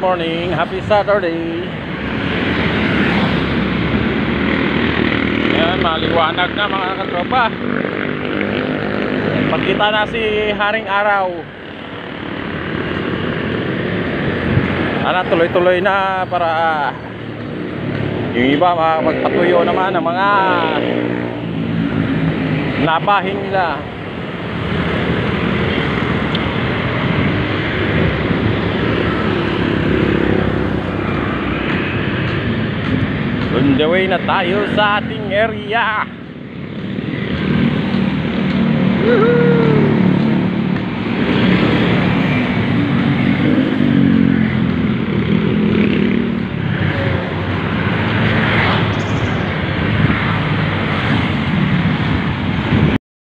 morning, happy Saturday. Ayan, maliwanag na mga katropa. Pagkita na si Haring Araw. Tuloy-tuloy na para yung iba magpatuyo naman ng mga labahin nila. On the way na tayo sa ating area.